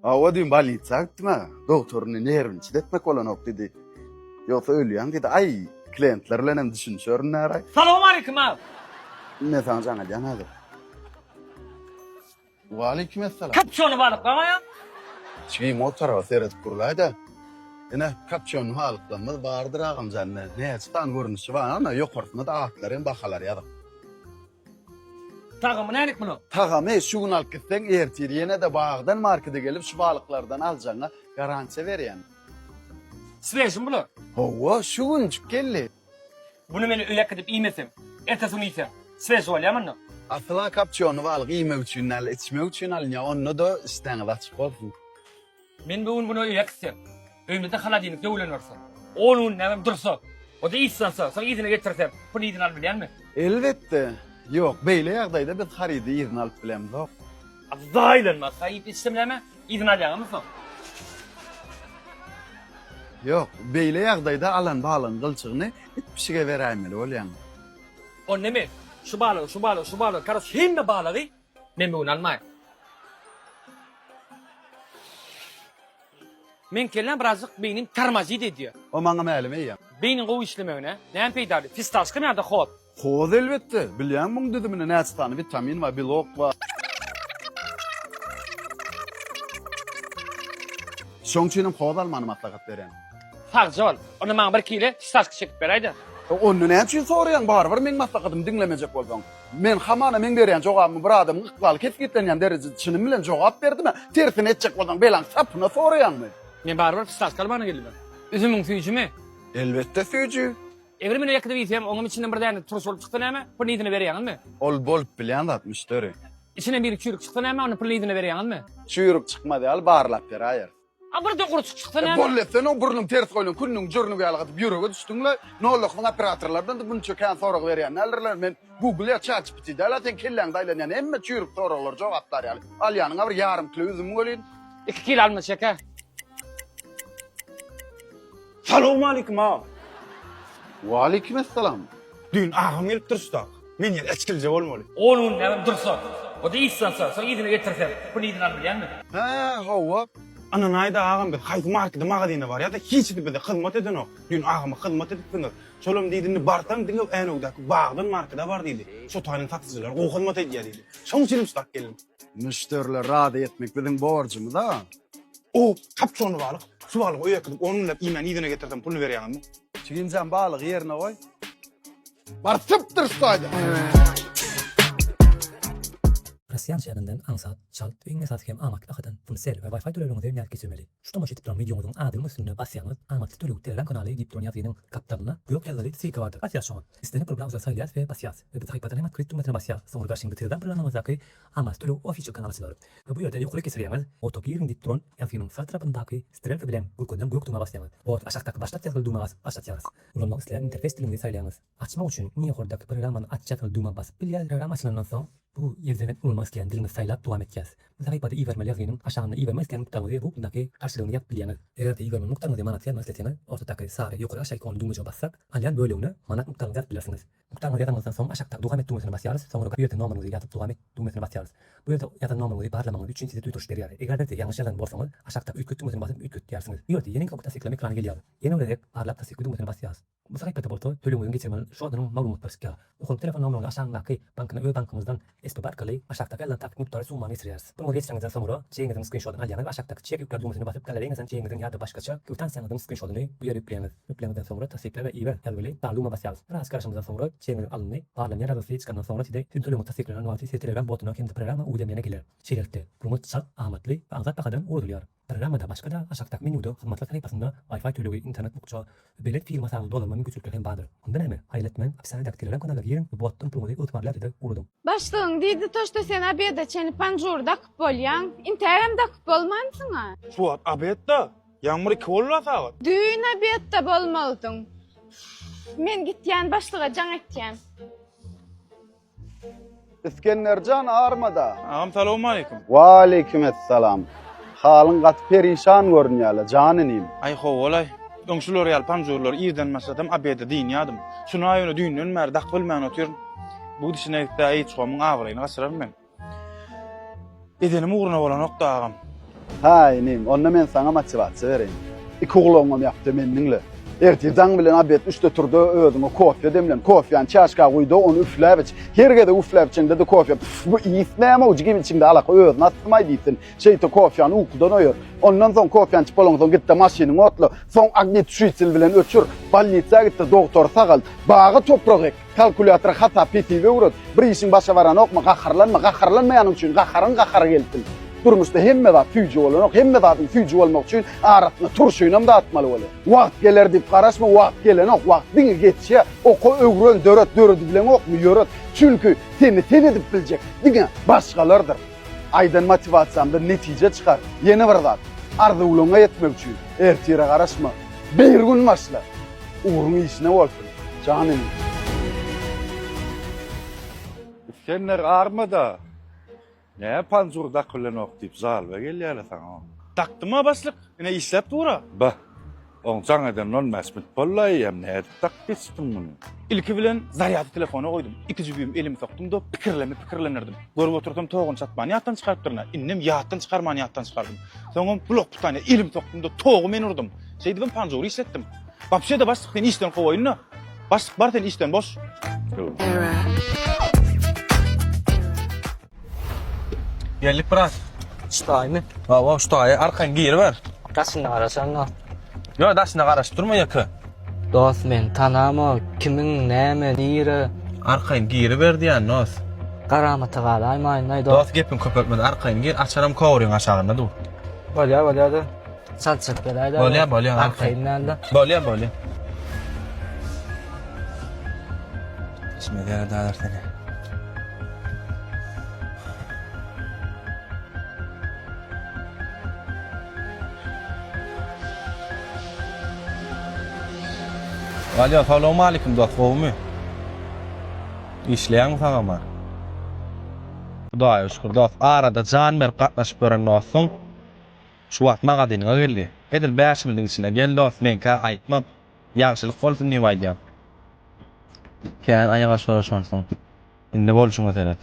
Ava dün balita gitme. Doktorun nervini çiğdetmek olan ok dedi. Yoksa ölüyen dedi. Ay klientlerle hem düşünüşüyorum nere? Salamu aleyküm abi. Ne sana canı diyen hadi. Ve aleykümselam. Kapşonu balık ama ya. Şey motora seyret kurulaydı. Yine kapşonun halıklanmaz vardır ağam canına. Ne stan görünüşü var ama yok ortasında da ağıtların bakalar ya da. Takımı neylik bunu? Tağamı şu gün alıp gitsen ertir yine de bağdan markete gelip şu balıklardan alacağına garanti ver yani. Sveşim bunu. Hova şu gün geldi. Bunu beni öyle gidip iymesem. Ertesini iysem. Sveş ol ya bunu. Asla kapçonu balık yeme için al, içme için al ya onu da isteğiniz açık olsun. Ben bugün bunu öyle gitsem. Öymede haladiynik devlen varsa. Onun ne dursa. O da issansa. Sana izine getirsem. Bunu izin al bilen mi? Elbette. Yok böyle yağdayda biz haridi izin alıp bilemiz yok. Zaylanma. Sayıp istemleme. İzin alacağım mısın? Yok böyle yağdayda alan bağlan kılçığını hiçbir şeye veremeli ol yani. O ne mi? Şu balığı. Karış hem de balığı. Ben bunu almayayım. Men kellen birazcık beynim tarmazid ediyor. O bana malum iyi. Beynin qovu işlemegine näme peýdady? Fistaşky näde hop? Koz elbette. Bilýän muň düdümine näçtany vitamin we belok we şoň üçin koz almany maslahat berýän. Farjol. Onu maňa bir kile fistaşky çekip beräýdi. Onu näçe soraýan barbar men maslahatym dinlemejek bolsaň. Men hamana men berýän jogabymy bir adam ıklaly ketgitlenýän derejede çynym bilen jogap berdime. Tersine etjek bolsaň belaň sapyna soraýanmy? Men barbar fistaşky almana geldim. Üzümüň süýjümi? Elbette süýjü. Eger meni ýakda biýsem, oňum içinden bir däne turş bolup çykdy näme? Bu nidini berýänmi? Ol bolup bilýän zat müşteri. İçine bir çürük çykdy näme? Onu nidini berýänmi? Çüýrük çykmady al barlap beraýar. A bir de guruç çykdy näme? Bollesen o burnuň ters goýlan künnüň jörnüge algyp ýürege düşdüňle nollygyň operatorlardan da bunu çökän sorag berýän. Nälerler men Google'a ChatGPT'de alaten kelläň daýlanýan emme çüýrük soraglar jogaplar ýaly. Al ýanyňa bir ýarym kilo üzüm bolýan. 2 kilo alma şeker. Salamu aleyküm ağam. Wa aleykümselam. Dün ağam gelip duruşdak. Men yer eçkilce bolmaly. Onuň näme dursa. O da issansa, soň izine getirsem. Bu nidini al bilýänmi? Ha, hawa. Anan ayda ağam bir haýsy markete magazine bar ya da hiç de hyzmat eden ok. Dün ağama hyzmat edipdiňiz. Şolum diýdini bartan diňe enogdaky bagdan markete bar diýdi. Şu taýyny taksijylar o hyzmat edýär diýdi. Şoň üçin ustak geldim. Müşteriler rady etmek bizim borcumuz da. O kapçonu balyk. Şu balyk o ýakdyp onunla imen ýygyna getirdim pulny berýärmi? Çigincan balyk ýerine goý. Bar tıptır staýda. Rossiyan şäherininden aňsat, çalt we iňe satkem amak akydan pulsel we Wi-Fi töleleriniňize ýat geçirmeli. Şu tomoş etip duran videoňyzyň adyny üstüne basýaňyz, amak tölelik Telegram kanaly diýip duran ýazynyň kapitalyna göýük ýazyly sika bardyr. Basýar şoň. Istenen program saýlýas we basýas. We bu taýpadan hem kript metre basýas. Soňra başyňy Telegram programamyzdaky amak tölelik official kanaly açylar. We bu ýerde ýokary kesirýäňiz. Otopyň diýip duran ýazynyň sağ tarapyndaky strelka bilen gurkodan göýük duma basýaňyz. Ot aşakdaky başlat ýazyly duma başlatýaňyz. Ulanmak isleýän interfeş dilini saýlaýaňyz. Açmak üçin iňe ýokardaky programmany açýaňyz duma basyp bilýär program açylandan soň bu ýerden ulmak isleýän dilini saýlap dowam etýäs. Bu taýpada iýermeli ýazynyň aşagyna iýermek isleýän nuktaňyzy bu bundaky karşylygyny ýap bilýäňiz. Eger de iýerme nuktaňyzy manat ýazmak isleýäňiz, ortadaky sary ýokary aşağı ikony dumaja bassak, alýan bölügini manat nuktaňyzy ýazıp bilersiňiz. Nuktaňyzy ýazandan soň aşakda dowam et dumasına basýarys, soňra bu ýerde nomanyňyzy ýazyp dowam et dumasına basýarys. Bu ýerde ýazan nomanyňyzy parlamaňyz üçin size tutuş berýär. Eger de ýalňyş ýazan bolsaňyz, aşakda üýtgü dumasına basyp üýtgü diýersiňiz. Bu ýerde ýeni kompüter seklen ekrana gelýär. Ýene ölerek parlap tasykly dumasına basýarys. Bu saýpata bolsa, tölemüňizi geçirmeli şu adanyň maglumat başga. Okul telefon nomeryny aşaňdaky bankyna ö bankymyzdan SP barkaly aşakdaky ýalan nukta sumany ýetirýäris. Bunu geçirýäňizden soňra çeýiňizin screenshotyn alýaňyz aşakdaky çek ýükler dumasına basyp galeriýaňyzdan çeýiňizin ýa-da başgaça kwitansiýanyň screenshotyny bu ýere ýükleýäňiz. Ýüklemeden soňra tasdikle we iýer ýazyly taýluma basýarys. Biraz karşymyzdan soňra çeýiňiz alındy. Parlanya ýazyjy çykandan soňra side tüntülüň tasdiklanan wagty Telegram botuny kendi programma uýdamyna gelir. Şeýlelikde bunu çap amatly we azat bakadan urulýar. Programmada başga da aşakdaky menyuda hyzmatlar taýpasynda Wi-Fi tölegi, internet bukça, belet firmasy dolanmany güçlükleri hem bardyr. Ondan hem haýlatman hapishanede Telegram kanalyna girin we botdan pulmy ötmarlar ede urudum. Başlygyň diýdi toşda sen abeda çeni panjurda kyp bolýan, interimde kyp bolmansyňa. Şu wagt abetda ýağmur 2 bolýar sagat. Düýün abedde bolmalydyň. Men gitýän başlyga jaň etýän. İskendercan armada. Ağam salamu aleyküm. Wa aleykümselam. Halyň gat perişan görünýär, janynym. Ay howalay. Öňşüler ýal panjurlar ýerden masatam abede diýýärdim. Şunu aýyny düýünden mer dak bilmän otyryn. Bu dişine ýetdi çomyň awraýyny gaçyrar men. Edenim ugruna bolan okda ağam. Haynim, onna men sana motivasiya bereyim. İki uglağım yaptı menninle. Ertirdan bilen abet üstte turda ödüňe kofe demlen. Kofeýany çaşka guýdy, onu üfläp iç. Hergede üfläp içinde de kofe. Bu isnäme o jigim içinde alaka ödüň atmaý diýsin. Şeýte kofeýany ukudan öýür. Ondan soň kofeýany içip bolňdan gitdi maşynyň otly. Soň agni tüşüýsil bilen öçür. Balnitsa gitdi, doktor sagal. Bagy topragy kalkulator hata petiwe urut. Bir işin başa baran okma, gaharlanmaýanyň üçin gahar geldi. Durmuşda hemme zat füýji bolanok, hemme zatyn füýji bolmak üçin aratyna turşuýnam da atmaly bolar. Wagt geler diýip garaşma, wagt gelenok, wagtyň geçýär, oko öwrön döredi bilen okmy ýöret. Çünki seni edip biljek diňe başgalardyr. Aýdan motivasiýamda netije çykar. Ýene bir zat, arzuwlaryňa ýetmek üçin ertire garaşma. Bir gün başla. Uğrun işine bolsun. Canym. Senler armada. Ne panzurda kullanok dip zalbe gelýär sana. Takdyma başlyk, ine işläp dura. Bah. On sanadan non mesmit bollaý hem ne tak pistim muny. İlki bilen zaryady telefona goýdum. İki jübüm elimi sokdum da pikirlenirdim. Görüp otursam toğun çatmany ýatdan çykartdyrna. Innem ýatdan çykarmany ýatdan çykardım. Soňra blok putany elim sokdum da toğu men urdum. Şeýdibim panjury işletdim. Bapşe de başlykdan işden gowaýyna. Başlyk barten işden boş. Geldik bras. Staymy? Wa ştaýy arkan giri ber. Daşyna garaşan da. Yo daşyna garaşdyrma ýaky. Dost men tanama, kimiň näme nire Arkan giri ber diýän nos. garamata galaýmaýyn aý dost. Dost gepin köpelmedi arkan gir açaram kowryň aşagynda dur. Bolýa da. Salçak gelaýda. Bolýa, Arkaýynda. Bolýa. Ismedi dağlar seni. Alo, assalamu alaykum dost, gowmy? İşleýän saňama. Hudaýa şükür dost, arada jan ber gatnaşyp gören dostum. Şu wagt magazynyňa geldi. Edil bäşimliň içine gel dost, men ka aýtmam. Ýagşylyk bolsun diýip aýdýam. Kän aýaga soraşmansın. Indi bolşuňa telet.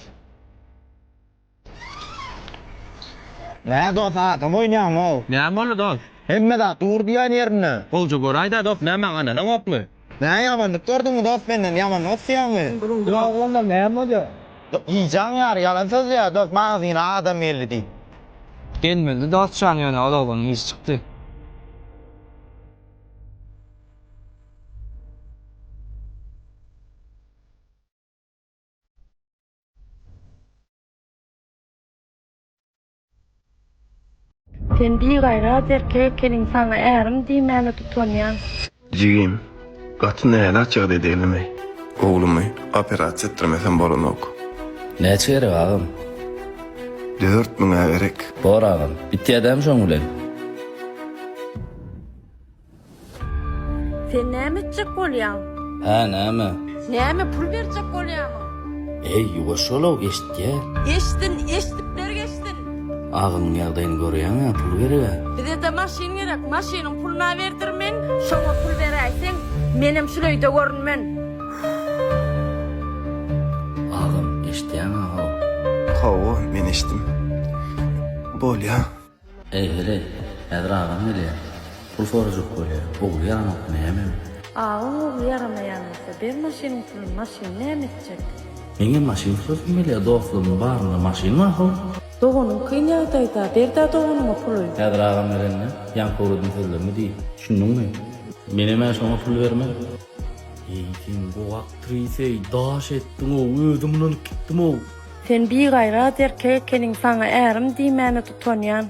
Ne dost adam oynayam o. Näme boldy dost? Hemme da dur diýen ýerine. Bolja goraýda dost, näme ana, näme opmy? Ne yamanlık gördün mü dost benden yaman otsýamy? Yok onda ne bolýar? Ýyjak ýar ýalan söz ýa dost magazyna adam geldi. Gelmedi dost şan ýöne olagyň iş çykdy. Sen bir gayrat erkek kelin sana ärim diýmäni tutanýan. Jigim, gatyn näle açyk dedelimi. Oglumy operasiýa etdirmesem bolanok. Näçe gerek agam? 4000 gerek. Bor agam, bitti adam şoň bilen. Sen näme etjek bolýan? Ha, näme? Näme pul berjek bolýan? Ey, ýuwaşola geçdi ya. Eşitipler geçtin. Agam ýagdaýyny görýän, pul gerek. Bize de maşin gerek, maşynyň puluna berdirmen, şoňa pul beräýsen, menem şuleýde görünmen. Agam, geçdiýän agam. Hawa men eşdim. Bolýa. Ey, hele, häzir agam gelýär. Pul soraşyp bolýar. Ogly ýanok näme? Ağın yaramayanlıkta bir maşinin pulun maşin näme etjek? Meňe maşin sözüm gelýär, dostlugyň baryna maşin mahol. Doğunun kıyın ýagdaýda berdi doğunun pulu. Häzir agam bilenni, ýankorudyň sözlerimi diýip. Şunduňmy? Menime şoňa pul berme. Ey, sen bu aktrisey daş etdiň o, özümden gitdim o. Sen bir gayrat erkek kelin sana ärim diýmäni tutanýan.